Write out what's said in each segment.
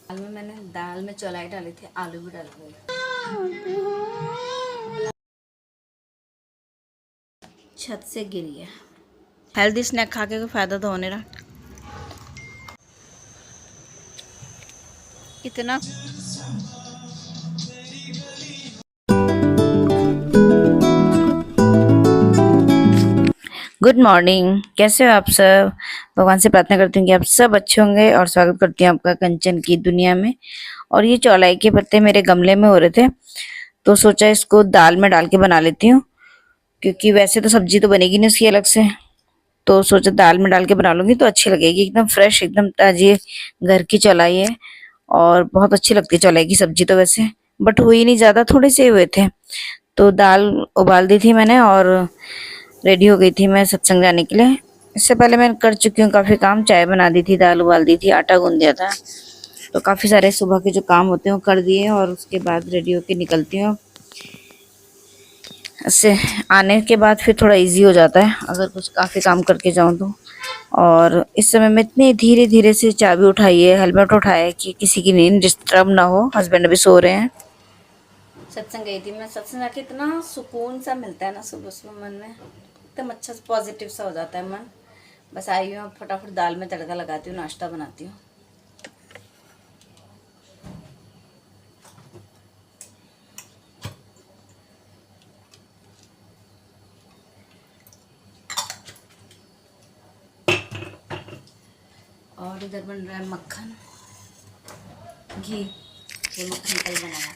दाल में चौलाई डाली थी, आलू भी डाल गई। छत से गिरी है। हेल्दी स्नैक खा के कोई फायदा तो होने रहा। इतना गुड मॉर्निंग, कैसे हो आप सब। भगवान से प्रार्थना करती हूँ कि आप सब अच्छे होंगे और स्वागत करती हूँ आपका कंचन की दुनिया में। और ये चौलाई के पत्ते मेरे गमले में हो रहे थे, तो सोचा इसको दाल में डाल के बना लेती हूँ, क्योंकि वैसे तो सब्जी तो बनेगी नहीं उसकी अलग से। तो सोचा दाल में डाल के बना लूंगी तो अच्छी लगेगी, एकदम फ्रेश, एकदम ताजी घर की चौलाई है और बहुत अच्छी लगती है चौलाई की सब्जी तो वैसे। बट हुई नहीं ज्यादा, थोड़े से हुए थे। तो दाल उबाल दी थी मैंने और रेडी हो गई थी मैं सत्संग जाने के लिए। इससे पहले मैं कर चुकी हूँ काफी काम, चाय बना दी थी, दाल उबाल दी थी, आटा गूंद दिया था। तो काफी सारे सुबह के जो काम होते हैं वो कर दिए और उसके बाद रेडी होके निकलती हूँ। इससे आने के बाद फिर थोड़ा इजी हो जाता है अगर कुछ काफी काम करके जाऊँ तो। और इस समय मैं इतनी धीरे धीरे से चाबी उठाई है, हेलमेट उठाया है कि किसी की नींद डिस्टर्ब ना हो। हस्बैंड अभी सो रहे हैं। सत्संग गई थी मैं, सत्संग जाके इतना सुकून सा मिलता है ना सुबह सुबह, मन में एकदम अच्छा पॉजिटिव सा हो जाता है मन। बस आई हूँ, फटाफट दाल में तड़का लगाती हूँ, नाश्ता बनाती हूँ। और इधर बन रहा है मक्खन, घी।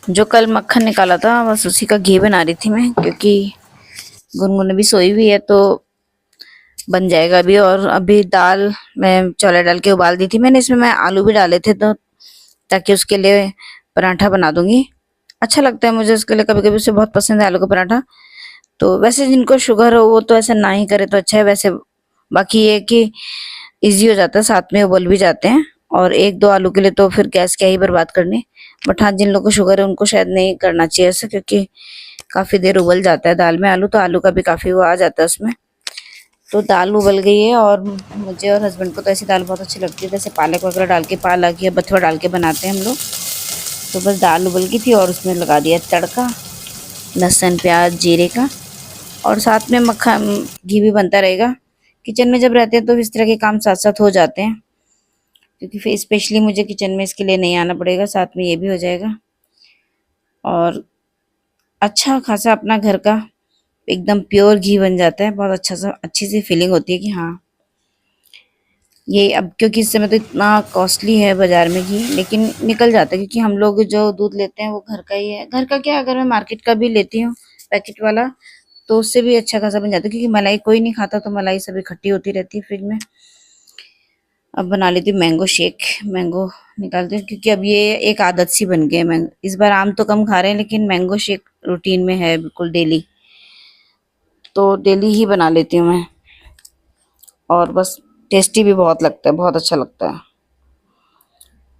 जो कल मक्खन निकाला था बस उसी का घी बना रही थी मैं, क्योंकि गुनगुन भी सोई हुई है तो बन जाएगा अभी। और अभी दाल मैं चौले डाल के उबाल दी थी मैंने, इसमें मैं आलू भी डाले थे तो ताकि उसके लिए पराठा बना दूंगी। अच्छा लगता है मुझे उसके लिए, कभी कभी उसे बहुत पसंद है आलू का पराठा। तो वैसे जिनको शुगर हो वो तो ऐसा ना ही करे तो अच्छा है वैसे। बाकी ये कि इजी हो जाता है, साथ में उबल भी जाते हैं। और एक दो आलू के लिए तो फिर गैस क्या ही बर्बाद करनी। बट हाँ, जिन लोगों को शुगर है उनको शायद नहीं करना चाहिए ऐसा, क्योंकि काफी देर उबल जाता है दाल में आलू, तो आलू का भी काफी वो आ जाता है उसमें। तो दाल उबल गई है और मुझे और हस्बैंड को तो ऐसी दाल बहुत अच्छी लगती है, जैसे पालक वगैरह डाल के, पालक या बथुआ डाल के बनाते हैं हम लोग। तो बस दाल उबल गई थी और उसमें लगा दिया तड़का, लहसुन प्याज जीरे का। और साथ में मक्खन घी भी बनता रहेगा। किचन में जब रहते हैं तो इस तरह के काम साथ साथ हो जाते हैं, क्योंकि फिर स्पेशली मुझे किचन में इसके लिए नहीं आना पड़ेगा, साथ में ये भी हो जाएगा। और अच्छा खासा अपना घर का एकदम प्योर घी बन जाता है, बहुत अच्छा सा, अच्छी सी फीलिंग होती है कि हाँ ये। अब क्योंकि इस समय तो इतना कॉस्टली है बाजार में घी, लेकिन निकल जाता है क्योंकि हम लोग जो दूध लेते हैं वो घर का ही है। घर का क्या, अगर मैं मार्केट का भी लेती हूँ पैकेट वाला तो उससे भी अच्छा खासा बन जाता है, क्योंकि मलाई कोई नहीं खाता तो मलाई सब इकट्ठी होती रहती है फ्रिज में। अब बना लेती हूँ मैंगो शेक, मैंगो निकालती हूँ क्योंकि अब ये एक आदत सी बन गई है। मैंगो इस बार आम तो कम खा रहे हैं, लेकिन मैंगो शेक रूटीन में है बिल्कुल डेली, तो डेली ही बना लेती हूँ मैं। और बस टेस्टी भी बहुत लगता है, बहुत अच्छा लगता है।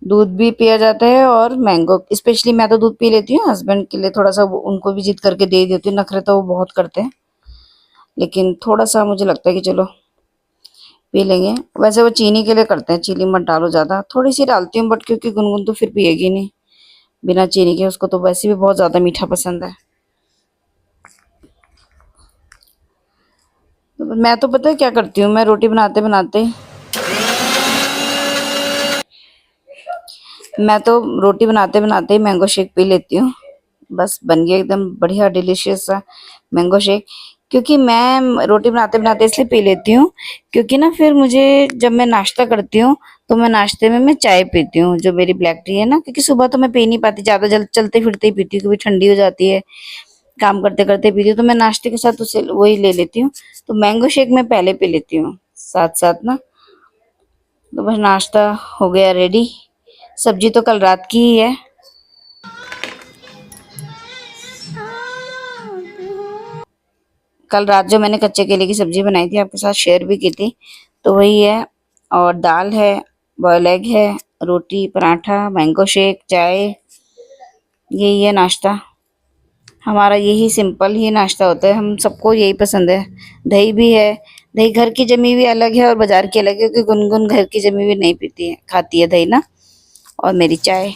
दूध भी पिया जाता है और मैंगो स्पेशली मैं तो दूध पी लेती हूँ, हस्बैंड के लिए थोड़ा सा उनको भी जिद करके दे देती हूँ, नखरे तो वो बहुत करते हैं, लेकिन थोड़ा सा मुझे लगता है कि चलो पी लेंगे। वैसे वो चीनी के लिए करते हैं, चीनी मत डालो ज्यादा, थोड़ी सी डालती हूँ, बट क्योंकि गुनगुन तो फिर पिएगी नहीं बिना चीनी के, उसको तो वैसे भी बहुत ज्यादा मीठा पसंद है। तो मैं तो पता है क्या करती हूँ, मैं रोटी बनाते बनाते मैं तो रोटी बनाते बनाते ही मैंगो शेक पी लेती हूँ। बस बन गया एकदम बढ़िया डिलीशियस सा मैंगो शेक। क्योंकि मैं रोटी बनाते बनाते इसलिए पी लेती हूँ क्योंकि ना फिर मुझे जब मैं नाश्ता करती हूँ तो मैं नाश्ते में मैं चाय पीती हूँ, जो मेरी ब्लैक टी है ना, क्योंकि सुबह तो मैं पी नहीं पाती, ज्यादा जल्द चलते फिरते ही पीती हूँ क्योंकि ठंडी हो जाती है, काम करते करते पीती हूँ, तो मैं नाश्ते के साथ उसे वही ले लेती हूँ। तो मैंगो शेक मैं पहले पी लेती हूँ साथ साथ ना। तो बस नाश्ता हो गया रेडी। सब्जी तो कल रात की ही है। कल रात जो मैंने कच्चे केले की सब्जी बनाई थी आपके साथ शेयर भी की थी, तो वही है। और दाल है, बॉयल एग है, रोटी, पराठा, मैंगो शेक, चाय, यही है नाश्ता हमारा। यही सिंपल ही नाश्ता होता है, हम सबको यही पसंद है। दही भी है, दही घर की जमी हुई अलग है और बाजार की अलग है, क्योंकि गुनगुन घर की जमी हुई नहीं पीती है, खाती है दही ना, और मेरी चाय।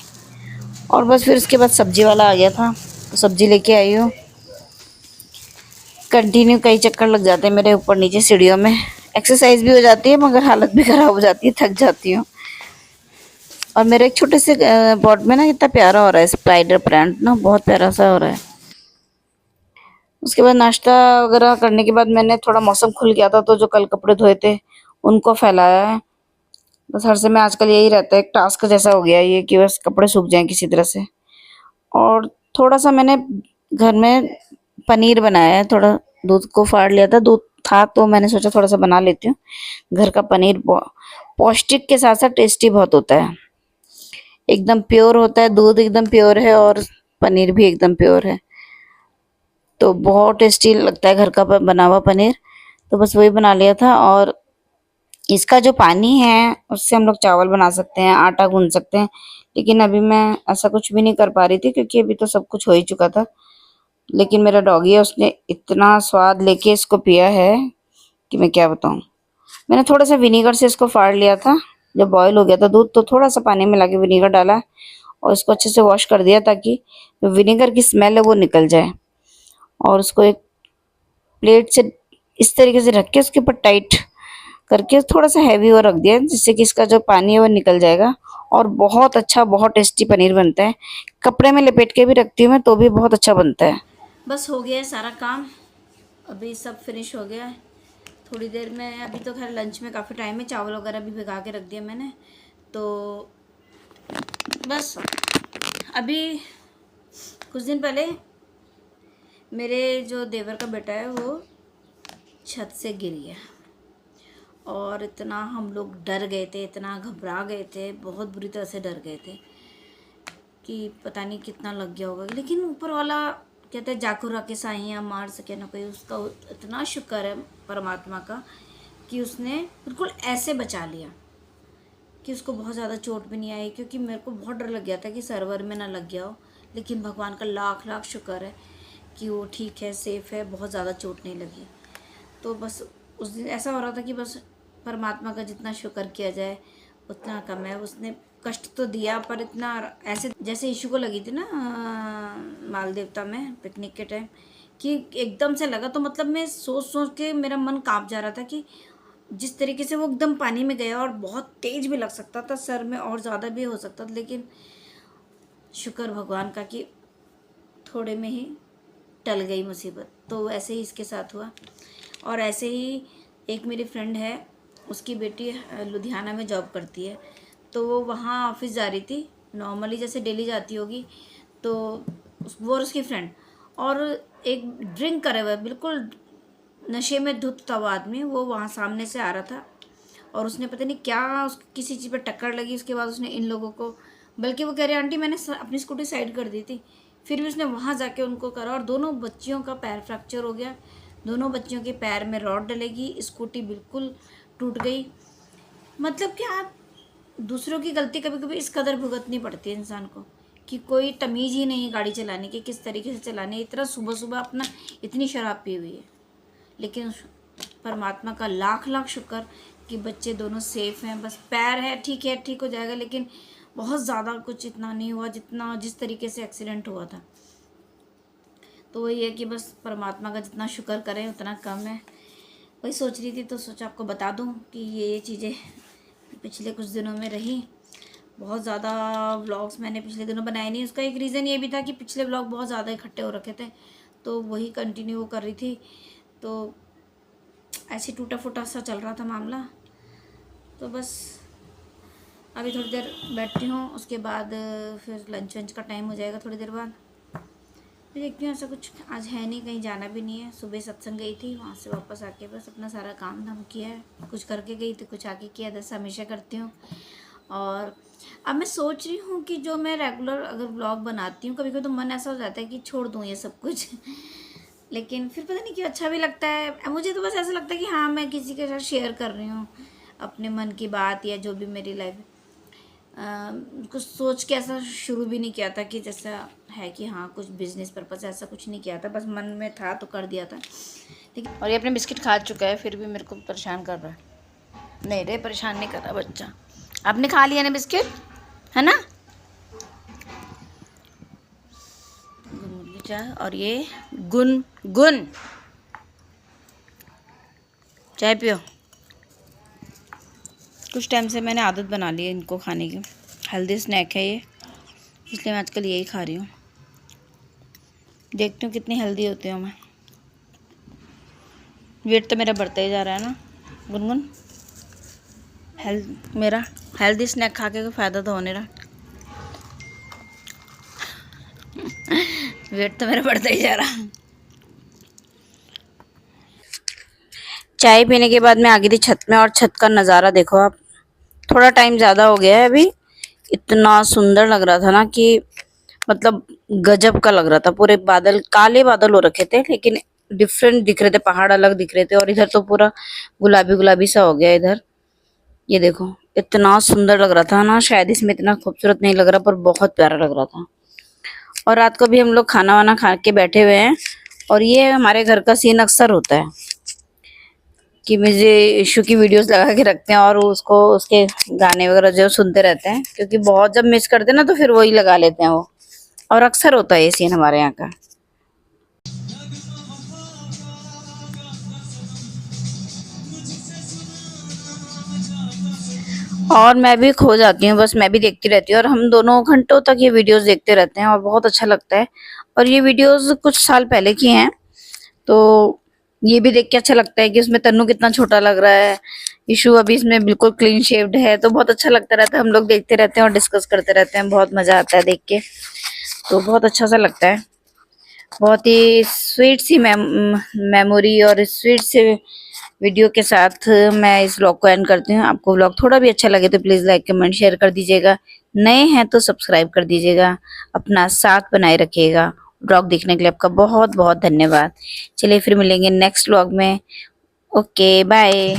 और बस फिर उसके बाद सब्जी वाला आ गया था तो सब्जी लेके आई हूँ। कंटिन्यू कई चक्कर लग जाते हैं मेरे ऊपर नीचे सीढ़ियों में। एक्सरसाइज भी हो जाती है मगर हालत भी ख़राब हो जाती है, थक जाती हूँ। और मेरे एक छोटे से पॉट में ना कितना प्यारा हो रहा है स्पाइडर प्लांट ना, बहुत प्यारा सा हो रहा है। उसके बाद नाश्ता वगैरह करने के बाद मैंने थोड़ा मौसम खुल गया था तो जो कल कपड़े धोए थे उनको फैलाया है। बस हर समय आजकल यही रहता है, एक टास्क जैसा हो गया है ये कि बस कपड़े सूख जाएं किसी तरह से। और थोड़ा सा मैंने घर में पनीर बनाया है, थोड़ा दूध को फाड़ लिया था, दूध था तो मैंने सोचा थोड़ा सा बना लेती हूँ। घर का पनीर पौष्टिक के साथ साथ टेस्टी बहुत होता है, एकदम प्योर होता है, दूध एकदम प्योर है और पनीर भी एकदम प्योर है, तो बहुत टेस्टी लगता है घर का बना हुआ पनीर। तो बस वही बना लिया था। और इसका जो पानी है उससे हम लोग चावल बना सकते हैं, आटा गूंद सकते हैं, लेकिन अभी मैं ऐसा कुछ भी नहीं कर पा रही थी क्योंकि अभी तो सब कुछ हो ही चुका था। लेकिन मेरा डॉगी है, उसने इतना स्वाद लेके इसको पिया है कि मैं क्या बताऊं। मैंने थोड़ा सा विनीगर से इसको फाड़ लिया था, जब बॉयल हो गया था दूध तो थोड़ा सा पानी मिला के विनीगर डाला और इसको अच्छे से वॉश कर दिया ताकि जो विनीगर की स्मेल है वो निकल जाए। और उसको एक प्लेट से इस तरीके से रख के उसके ऊपर टाइट करके थोड़ा सा हैवी वो रख दिया जिससे कि इसका जो पानी है वो निकल जाएगा। और बहुत अच्छा, बहुत टेस्टी पनीर बनता है। कपड़े में लपेट के भी रखती हूँ मैं तो भी बहुत अच्छा बनता है। बस हो गया है सारा काम, अभी सब फिनिश हो गया है। थोड़ी देर में, अभी तो खैर लंच में काफ़ी टाइम है, चावल वगैरह भी भिगा के रख दिया मैंने। तो बस अभी कुछ दिन पहले मेरे जो देवर का बेटा है वो छत से गिर गया और इतना हम लोग डर गए थे, इतना घबरा गए थे, बहुत बुरी तरह से डर गए थे कि पता नहीं कितना लग गया होगा। लेकिन ऊपर वाला कहते हैं जाको राके साइयाँ मार सके ना कोई, उसका इतना शुक्र है परमात्मा का कि उसने बिल्कुल ऐसे बचा लिया कि उसको बहुत ज़्यादा चोट भी नहीं आई, क्योंकि मेरे को बहुत डर लग गया था कि सर्वर में ना लग गया हो। लेकिन भगवान का लाख लाख शुक्र है कि वो ठीक है, सेफ़ है, बहुत ज़्यादा चोट नहीं लगी। तो बस उस दिन ऐसा हो रहा था कि बस परमात्मा का जितना शुक्र किया जाए उतना कम है। उसने कष्ट तो दिया पर इतना, ऐसे जैसे यीशु को लगी थी ना माल देवता में पिकनिक के टाइम, कि एकदम से लगा। तो मतलब मैं सोच सोच के मेरा मन काँप जा रहा था कि जिस तरीके से वो एकदम पानी में गया और बहुत तेज भी लग सकता था सर में और ज़्यादा भी हो सकता था। लेकिन शुक्र भगवान का कि थोड़े में ही टल गई मुसीबत। तो ऐसे ही इसके साथ हुआ। और ऐसे ही एक मेरी फ्रेंड है, उसकी बेटी लुधियाना में जॉब करती है, तो वो वहाँ ऑफिस जा रही थी नॉर्मली जैसे डेली जाती होगी। तो वो और उसकी फ्रेंड और एक ड्रिंक करे हुए, बिल्कुल नशे में धुत था वो आदमी, वो वहाँ सामने से आ रहा था और उसने पता नहीं क्या किसी चीज़ पर टक्कर लगी। उसके बाद उसने इन लोगों को, बल्कि वो कह रहे आंटी मैंने अपनी स्कूटी साइड कर दी थी, फिर भी उसने वहाँ जाके उनको करा और दोनों बच्चियों का पैर फ्रैक्चर हो गया। दोनों बच्चियों के पैर में रॉड डलेगी, स्कूटी बिल्कुल टूट गई। मतलब कि आप दूसरों की गलती कभी कभी इस कदर भुगतनी पड़ती है इंसान को कि कोई तमीज़ ही नहीं गाड़ी चलाने की, किस तरीके से चलाने। इतना सुबह सुबह अपना इतनी शराब पी हुई है, लेकिन परमात्मा का लाख लाख शुक्र कि बच्चे दोनों सेफ़ हैं। बस पैर है, ठीक हो जाएगा, लेकिन बहुत ज़्यादा कुछ इतना नहीं हुआ जितना जिस तरीके से एक्सीडेंट हुआ था। तो वही है कि बस परमात्मा का जितना शुक्र करें उतना कम है। वही सोच रही थी तो सोचा आपको बता दूं कि ये चीज़ें पिछले कुछ दिनों में रही। बहुत ज़्यादा व्लॉग्स मैंने पिछले दिनों बनाए नहीं। उसका एक रीज़न ये भी था कि पिछले व्लॉग बहुत ज़्यादा इकट्ठे हो रखे थे, तो वही कंटिन्यू कर रही थी। तो ऐसे टूटा फूटा सा चल रहा था मामला। तो बस अभी थोड़ी देर बैठती हूँ, उसके बाद फिर लंच वंच का टाइम हो जाएगा थोड़ी देर बाद। फिर देखती हूँ, ऐसा कुछ आज है नहीं, कहीं जाना भी नहीं है। सुबह सत्संग गई थी, वहाँ से वापस आके बस अपना सारा काम धाम किया है। कुछ करके गई थी, कुछ आके किया, जैसा हमेशा करती हूँ। और अब मैं सोच रही हूँ कि जो मैं रेगुलर अगर व्लॉग बनाती हूँ, कभी कभी तो मन ऐसा हो जाता है कि छोड़ दूँ ये सब कुछ लेकिन फिर पता नहीं क्यों अच्छा भी लगता है मुझे। तो बस ऐसा लगता है कि हाँ मैं किसी के साथ शेयर कर रही हूँ अपने मन की बात या जो भी मेरी लाइफ। कुछ सोच के ऐसा शुरू भी नहीं किया था कि जैसा है कि हाँ कुछ बिजनेस पर्पस, ऐसा कुछ नहीं किया था, बस मन में था तो कर दिया था। लेकिन और ये अपने बिस्किट खा चुका है फिर भी मेरे को परेशान कर रहा है। नहीं रे, परेशान नहीं कर रहा बच्चा। आपने खा लिया ना बिस्किट, है ना? चाय और ये गुन चाय पियो। कुछ टाइम से मैंने आदत बना ली है इनको खाने की, हेल्दी स्नैक है ये, इसलिए मैं आजकल यही खा रही हूँ। देखती हूँ कितनी हेल्दी होती हूँ मैं। वेट तो मेरा बढ़ता ही जा रहा है ना गुनगुन। मेरा हेल्दी स्नैक खा के कोई फ़ायदा तो हो नहीं रहा। वेट तो मेरा बढ़ता ही जा रहा। चाय पीने के बाद मैं आ गई थी छत में, और छत का नज़ारा देखो आप। थोड़ा टाइम ज़्यादा हो गया है अभी, इतना सुंदर लग रहा था ना कि मतलब गजब का लग रहा था। पूरे बादल, काले बादल हो रखे थे, लेकिन डिफरेंट दिख रहे थे, पहाड़ अलग दिख रहे थे। और इधर तो पूरा गुलाबी गुलाबी सा हो गया इधर। ये देखो इतना सुंदर लग रहा था ना, शायद इसमें इतना खूबसूरत नहीं लग रहा, पर बहुत प्यारा लग रहा था। और रात को भी हम लोग खाना वाना खा के बैठे हुए हैं, और ये हमारे घर का सीन अक्सर होता है कि मुझे इशू की वीडियोस लगा के रखते हैं और उसको उसके गाने वगैरह जो सुनते रहते हैं, क्योंकि बहुत जब मिस करते हैं ना तो फिर वही लगा लेते हैं वो। और अक्सर होता है ये सीन हमारे यहाँ का। और मैं भी खो जाती हूँ, बस मैं भी देखती रहती हूँ, और हम दोनों घंटों तक ये वीडियोस देखते रहते हैं और बहुत अच्छा लगता है। और ये वीडियोस कुछ साल पहले की हैं, तो ये भी देख के अच्छा लगता है कि उसमें तन्नू कितना छोटा लग रहा है, इशू अभी इसमें बिल्कुल क्लीन शेव्ड है। तो बहुत अच्छा लगता रहता है, हम लोग देखते रहते हैं और डिस्कस करते रहते हैं, बहुत मजा आता है देख के। तो बहुत अच्छा सा लगता है। बहुत ही स्वीट सी मेमोरी और स्वीट से वीडियो के साथ मैं इस व्लॉग को एंड करती हूँ। आपको व्लॉग थोड़ा भी अच्छा लगे तो प्लीज़ लाइक कमेंट शेयर कर दीजिएगा। नए हैं तो सब्सक्राइब कर दीजिएगा। अपना साथ बनाए रखिएगा। व्लॉग देखने के लिए आपका बहुत बहुत धन्यवाद। चलिए फिर मिलेंगे नेक्स्ट व्लॉग में। Okay bye.